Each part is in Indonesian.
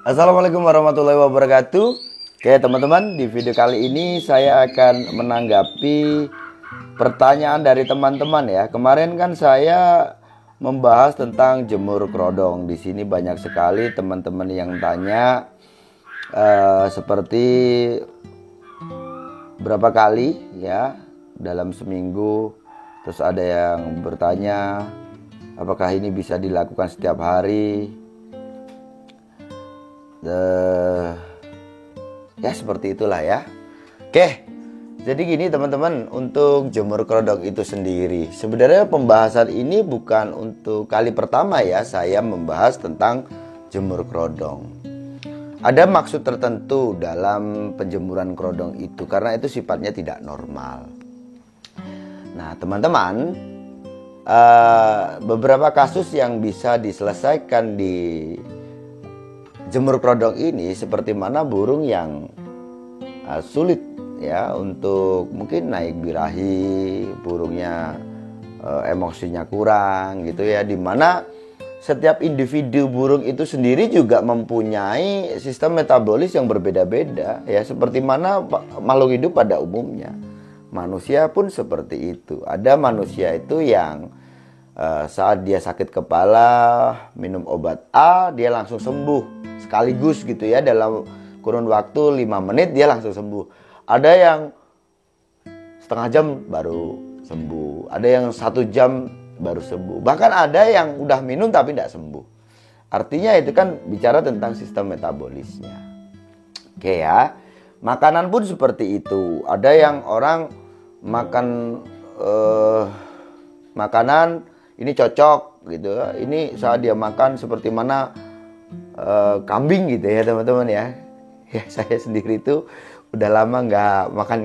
Assalamualaikum warahmatullahi wabarakatuh. Oke teman-teman, di video kali ini saya akan menanggapi pertanyaan dari teman-teman ya. Kemarin kan saya membahas tentang jemur kerodong. Di sini banyak sekali teman-teman yang tanya seperti berapa kali ya dalam seminggu. Terus ada yang bertanya apakah ini bisa dilakukan setiap hari. Ya seperti itulah ya. Oke, jadi gini teman-teman, untuk jemur kerodong itu sendiri sebenarnya pembahasan ini bukan untuk kali pertama ya saya membahas tentang jemur kerodong. Ada maksud tertentu dalam penjemuran kerodong itu karena itu sifatnya tidak normal. Nah teman-teman, beberapa kasus yang bisa diselesaikan di jemur kerodong ini seperti mana burung yang sulit ya untuk mungkin naik birahi, burungnya emosinya kurang gitu ya, dimana setiap individu burung itu sendiri juga mempunyai sistem metabolis yang berbeda-beda ya, seperti mana makhluk hidup pada umumnya. Manusia pun seperti itu. Ada manusia itu yang saat dia sakit kepala minum obat A dia langsung sembuh sekaligus gitu ya, dalam kurun waktu 5 menit dia langsung sembuh. Ada yang setengah jam baru sembuh, ada yang 1 jam baru sembuh, bahkan ada yang udah minum tapi tidak sembuh. Artinya itu kan bicara tentang sistem metabolisnya. Oke ya, makanan pun seperti itu. Ada yang orang makan makanan ini cocok gitu, ini saat dia makan seperti mana kambing gitu ya teman-teman ya. Ya saya sendiri itu udah lama nggak makan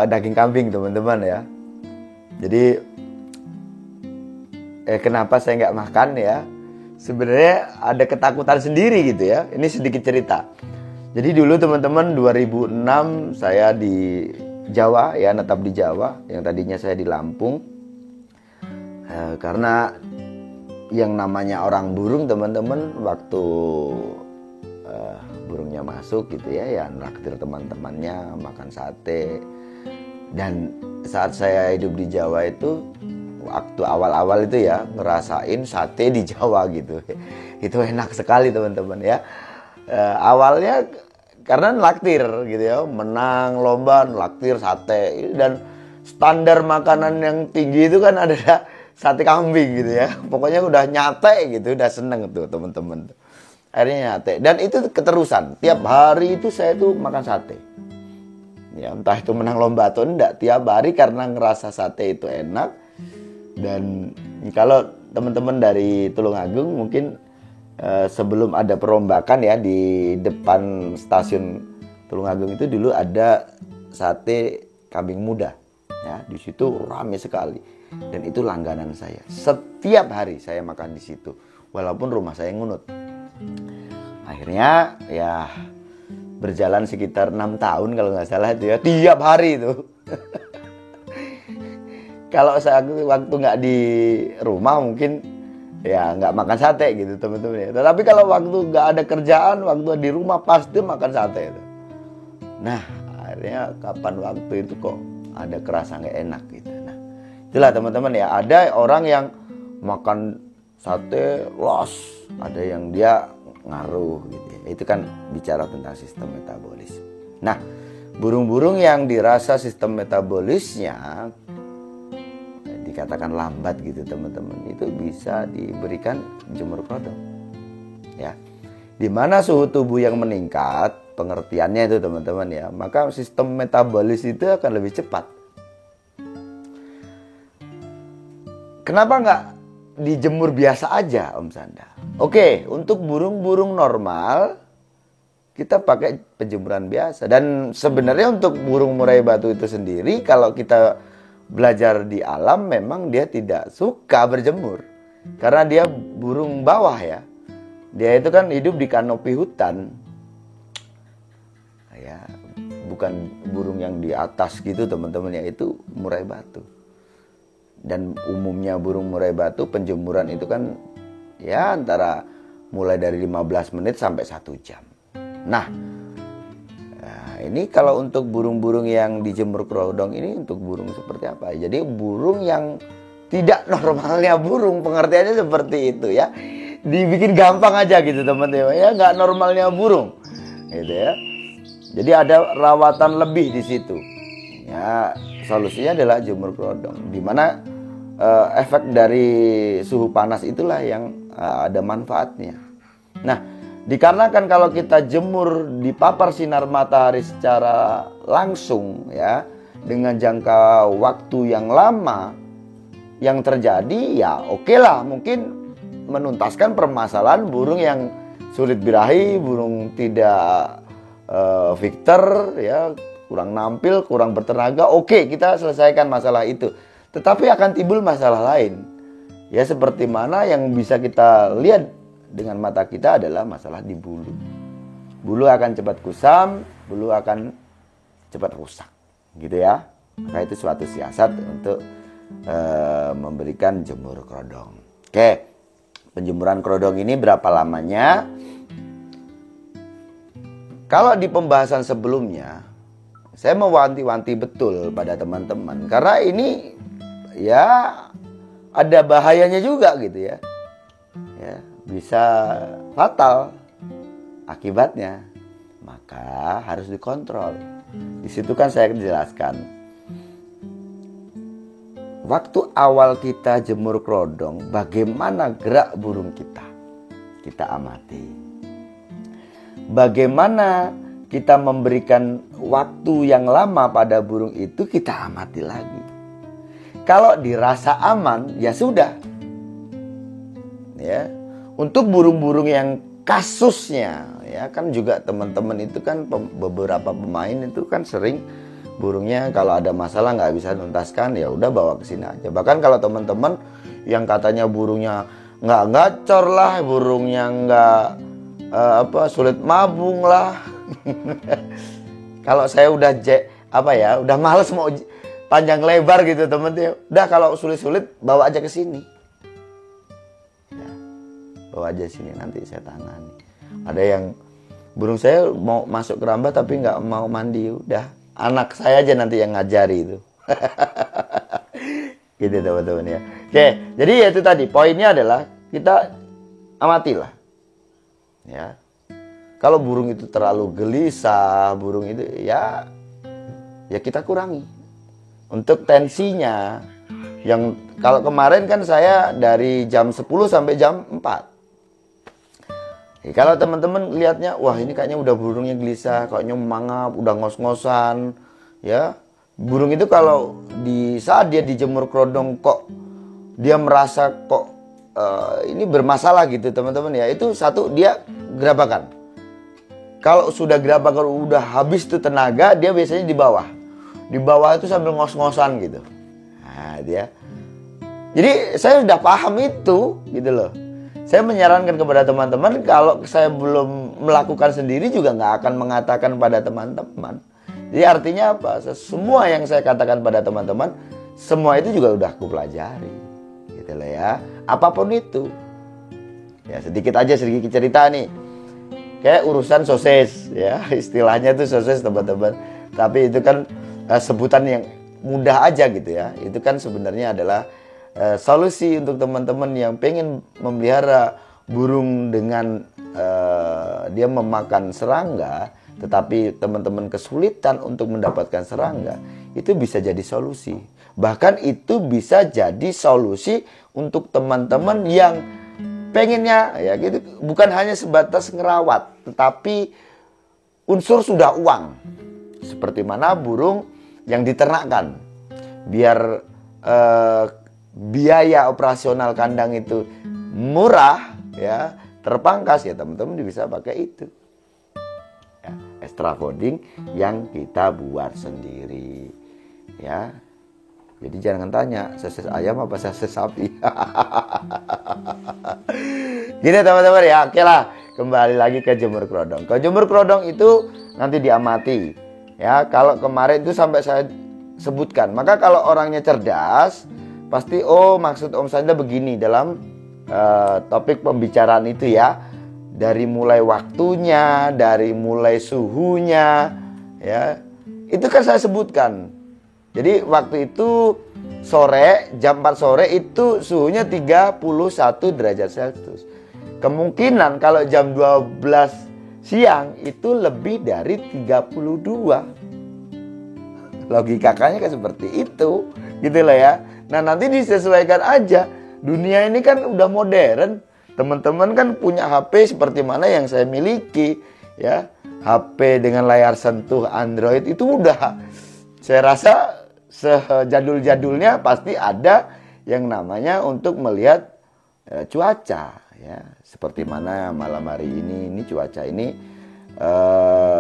daging kambing teman-teman ya. Jadi kenapa saya nggak makan ya? Sebenarnya ada ketakutan sendiri gitu ya. Ini sedikit cerita. Jadi dulu teman-teman 2006 saya di Jawa ya, netap di Jawa. Yang tadinya saya di Lampung. Karena yang namanya orang burung teman-teman, waktu burungnya masuk gitu ya naktir teman-temannya makan sate. Dan saat saya hidup di Jawa itu waktu awal-awal itu ya ngerasain sate di Jawa gitu, itu enak sekali teman-teman ya. Awalnya karena naktir gitu ya, menang lomba naktir sate, dan standar makanan yang tinggi itu kan ada sate kambing gitu ya. Pokoknya udah nyate gitu, udah seneng tuh teman-teman. Akhirnya nyate, dan itu keterusan. Tiap hari itu saya tuh makan sate. Ya entah itu menang lomba atau enggak, tiap hari karena ngerasa sate itu enak. Dan kalau teman-teman dari Tulungagung mungkin sebelum ada perombakan ya di depan stasiun Tulungagung itu dulu ada sate kambing muda. Ya, di situ ramai sekali. Dan itu langganan saya. Setiap hari saya makan di situ, walaupun rumah saya ngunut. Akhirnya ya berjalan sekitar 6 tahun kalau nggak salah itu ya, tiap hari itu. Kalau saya waktu nggak di rumah mungkin ya nggak makan sate gitu teman-teman ya. Tetapi kalau waktu nggak ada kerjaan, waktu di rumah pasti makan sate itu. Nah akhirnya kapan waktu itu kok ada kerasa nggak enak gitu. Nah itulah teman-teman ya, ada orang yang makan sate los, ada yang dia ngaruh gitu ya. Itu kan bicara tentang sistem metabolis. Nah burung-burung yang dirasa sistem metabolisnya dikatakan lambat gitu teman-teman, itu bisa diberikan jemur kerodong ya. Dimana suhu tubuh yang meningkat, pengertiannya itu teman-teman ya, maka sistem metabolis itu akan lebih cepat. Kenapa nggak dijemur biasa aja Om Sanda? Oke, untuk burung-burung normal kita pakai penjemuran biasa. Dan sebenarnya untuk burung murai batu itu sendiri, kalau kita belajar di alam, memang dia tidak suka berjemur karena dia burung bawah ya. Dia itu kan hidup di kanopi hutan ya, bukan burung yang di atas gitu teman-teman ya. Itu murai batu. Dan umumnya burung murai batu penjemuran itu kan ya antara mulai dari 15 menit sampai 1 jam. Nah, ini kalau untuk burung-burung yang dijemur kerodong ini untuk burung seperti apa? Jadi burung yang tidak normalnya burung, pengertiannya seperti itu ya. Dibikin gampang aja gitu teman-teman ya, nggak normalnya burung gitu ya. Jadi ada rawatan lebih di situ. Ya, solusinya adalah jemur kerodong. Dimana efek dari suhu panas itulah yang ada manfaatnya. Nah, dikarenakan kalau kita jemur di papar sinar matahari secara langsung ya, dengan jangka waktu yang lama, yang terjadi ya oke lah, mungkin menuntaskan permasalahan burung yang sulit birahi, burung tidak victor ya, kurang nampil, kurang bertenaga. Oke, kita selesaikan masalah itu. Tetapi akan timbul masalah lain. Ya, seperti mana yang bisa kita lihat dengan mata kita adalah masalah di bulu. Bulu akan cepat kusam, bulu akan cepat rusak, gitu ya. Maka itu suatu siasat untuk memberikan jemur kerodong. Oke, penjemuran kerodong ini berapa lamanya? Kalau di pembahasan sebelumnya, saya mewanti-wanti betul pada teman-teman, karena ini ya ada bahayanya juga gitu ya. Ya, bisa fatal akibatnya, maka harus dikontrol. Di situ kan saya jelaskan, waktu awal kita jemur kerodong, bagaimana gerak burung kita amati. Bagaimana kita memberikan waktu yang lama pada burung itu, kita amati lagi. Kalau dirasa aman, ya sudah. Ya, untuk burung-burung yang kasusnya ya kan juga teman-teman itu kan beberapa pemain itu kan sering burungnya kalau ada masalah nggak bisa tuntaskan, ya udah bawa ke sini aja. Bahkan kalau teman-teman yang katanya burungnya nggak gacor lah, burungnya nggak sulit mabung lah. Kalau saya udah udah males mau panjang lebar gitu teman-teman. Udah kalau sulit-sulit bawa aja ke sini. Bawa aja sini, nanti saya tangani. Ada yang burung saya mau masuk keramba tapi nggak mau mandi, udah anak saya aja nanti yang ngajari itu. Gitu teman-teman ya. Oke, jadi ya itu tadi poinnya adalah kita amatilah. Ya. Kalau burung itu terlalu gelisah, burung itu ya kita kurangi. Untuk tensinya, yang kalau kemarin kan saya dari jam 10 sampai jam 4. Kalau teman-teman lihatnya, wah ini kayaknya udah burungnya gelisah, kayaknya mangap, udah ngos-ngosan, ya. Burung itu kalau saat dia dijemur kerodong kok dia merasa kok ini bermasalah gitu teman-teman ya, itu satu dia gerabakan. Kalau sudah gerabakan udah habis tuh tenaga, dia biasanya di bawah. Di bawah itu sambil ngos-ngosan gitu. Nah, dia. Jadi saya sudah paham itu gitu loh. Saya menyarankan kepada teman-teman, kalau saya belum melakukan sendiri juga nggak akan mengatakan pada teman-teman. Jadi artinya apa? Semua yang saya katakan pada teman-teman, semua itu juga udah aku pelajari. Gitu loh ya. Apapun itu. Ya sedikit cerita nih. Kayak urusan sosis ya. Istilahnya itu sosis teman-teman. Tapi itu kan sebutan yang mudah aja gitu ya. Itu kan sebenarnya adalah solusi untuk teman-teman yang pengen memelihara burung dengan dia memakan serangga, tetapi teman-teman kesulitan untuk mendapatkan serangga, itu bisa jadi solusi. Bahkan itu bisa jadi solusi untuk teman-teman yang pengennya ya gitu, bukan hanya sebatas ngerawat, tetapi unsur sudah uang. Seperti mana burung yang diternakkan, biar biaya operasional kandang itu murah ya, terpangkas ya, teman-teman bisa pakai itu ya, extra fooding yang kita buat sendiri ya. Jadi jangan tanya sosis ayam apa sosis sapi. Gini teman-teman ya. Oke lah, kembali lagi ke jemur kerodong. Ke jemur kerodong itu nanti diamati ya. Kalau kemarin itu sampai saya sebutkan, maka kalau orangnya cerdas pasti maksud Om Sanda begini dalam topik pembicaraan itu ya. dari mulai waktunya, dari mulai suhunya, ya. Itu kan saya sebutkan. Jadi waktu itu sore, jam 4 sore itu suhunya 31 derajat Celcius. Kemungkinan kalau jam 12 siang itu lebih dari 32. Logikanya kan seperti itu, gitu loh ya. Nah, nanti disesuaikan aja. Dunia ini kan udah modern. Teman-teman kan punya HP seperti mana yang saya miliki, ya. HP dengan layar sentuh Android itu udah, saya rasa sejadul-jadulnya pasti ada yang namanya untuk melihat cuaca, ya. Seperti mana malam hari ini cuaca ini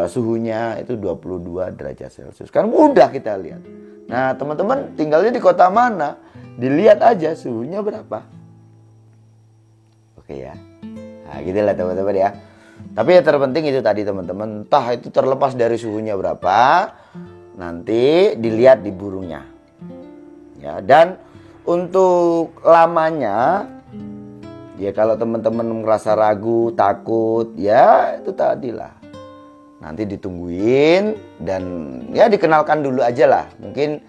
suhunya itu 22 derajat Celcius. Kan mudah kita lihat. Nah, teman-teman tinggalnya di kota mana? Dilihat aja suhunya berapa. Oke ya. Nah, gitu lah teman-teman ya. Tapi yang terpenting itu tadi teman-teman, entah itu terlepas dari suhunya berapa, nanti dilihat di burungnya. Ya, dan untuk lamanya, ya kalau teman-teman merasa ragu, takut, ya itu tadilah. Nanti ditungguin dan ya dikenalkan dulu aja lah. Mungkin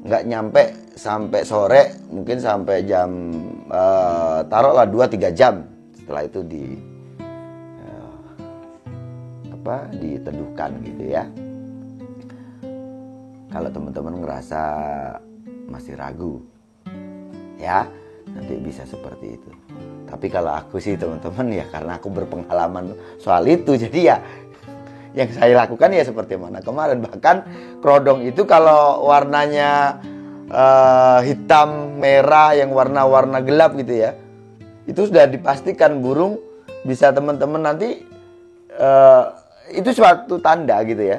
nggak nyampe sampai sore, mungkin sampai jam taruhlah 2-3 jam. Setelah itu diteduhkan gitu ya. Kalau teman-teman ngerasa masih ragu, ya nanti bisa seperti itu. Tapi kalau aku sih teman-teman ya, karena aku berpengalaman soal itu, jadi ya yang saya lakukan ya seperti mana kemarin. Bahkan kerodong itu kalau warnanya hitam, merah, yang warna-warna gelap gitu ya, itu sudah dipastikan burung bisa teman-teman nanti itu suatu tanda gitu ya.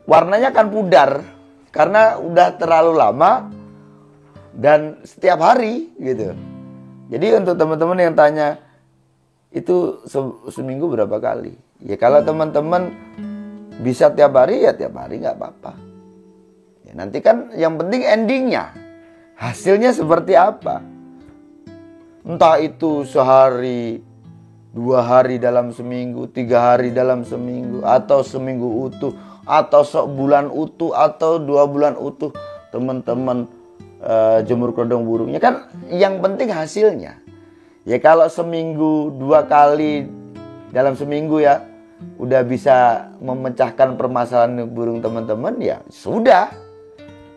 Warnanya akan pudar karena udah terlalu lama dan setiap hari gitu. Jadi untuk teman-teman yang tanya itu seminggu berapa kali? Ya kalau teman-teman bisa tiap hari ya tiap hari nggak apa-apa. Ya, nanti kan yang penting endingnya, hasilnya seperti apa? Entah itu sehari, 2 hari dalam seminggu, 3 hari dalam seminggu, atau seminggu utuh, atau sebulan utuh, atau 2 bulan utuh, teman-teman jemur kerodong burungnya kan yang penting hasilnya. Ya kalau seminggu 2 kali dalam seminggu ya udah bisa memecahkan permasalahan burung teman-teman, ya sudah.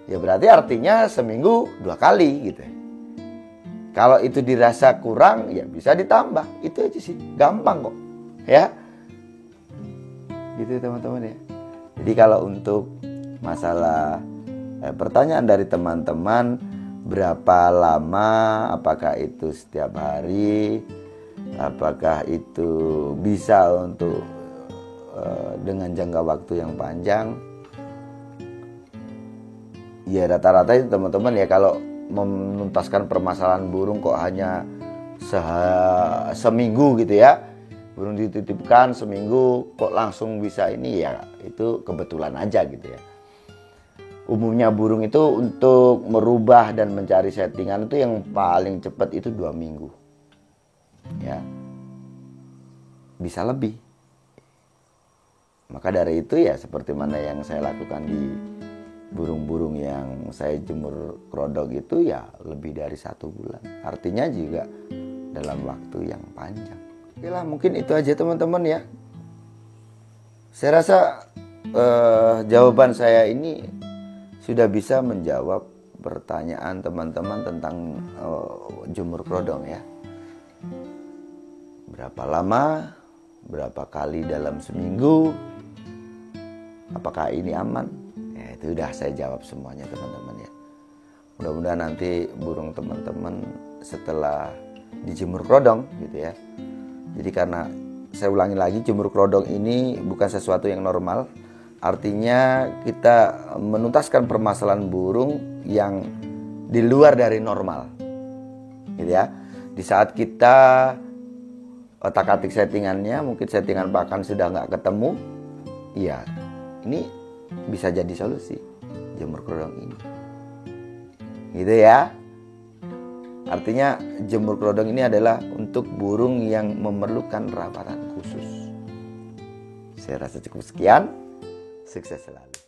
Ya berarti artinya seminggu 2 kali gitu. Kalau itu dirasa kurang ya bisa ditambah. Itu aja sih, gampang kok. Ya. Gitu teman-teman ya. Jadi kalau untuk masalah pertanyaan dari teman-teman, berapa lama, apakah itu setiap hari, apakah itu bisa untuk dengan jangka waktu yang panjang, ya rata-rata itu teman-teman ya, kalau menuntaskan permasalahan burung kok hanya seminggu gitu ya, burung dititipkan seminggu kok langsung bisa ini, ya itu kebetulan aja gitu ya. Umumnya burung itu untuk merubah dan mencari settingan itu yang paling cepat itu 2 minggu. Ya. Bisa lebih. Maka dari itu ya seperti mana yang saya lakukan di burung-burung yang saya jemur kerodong itu ya lebih dari 1 bulan. Artinya juga dalam waktu yang panjang. Oke lah, mungkin itu aja teman-teman ya. Saya rasa jawaban saya ini sudah bisa menjawab pertanyaan teman-teman tentang jemur kerodong ya. Berapa lama, berapa kali dalam seminggu, apakah ini aman? Ya, itu udah saya jawab semuanya teman-teman ya. Mudah-mudahan nanti burung teman-teman setelah dijemur kerodong gitu ya. Jadi karena saya ulangi lagi, jemur kerodong ini bukan sesuatu yang normal. Artinya kita menuntaskan permasalahan burung yang di luar dari normal, gitu ya. Di saat kita otak-atik settingannya, mungkin settingan pakan sudah nggak ketemu, ya ini bisa jadi solusi jemur kerodong ini, gitu ya. Artinya jemur kerodong ini adalah untuk untuk burung yang memerlukan rawatan khusus. Saya rasa cukup sekian. Sukses selalu.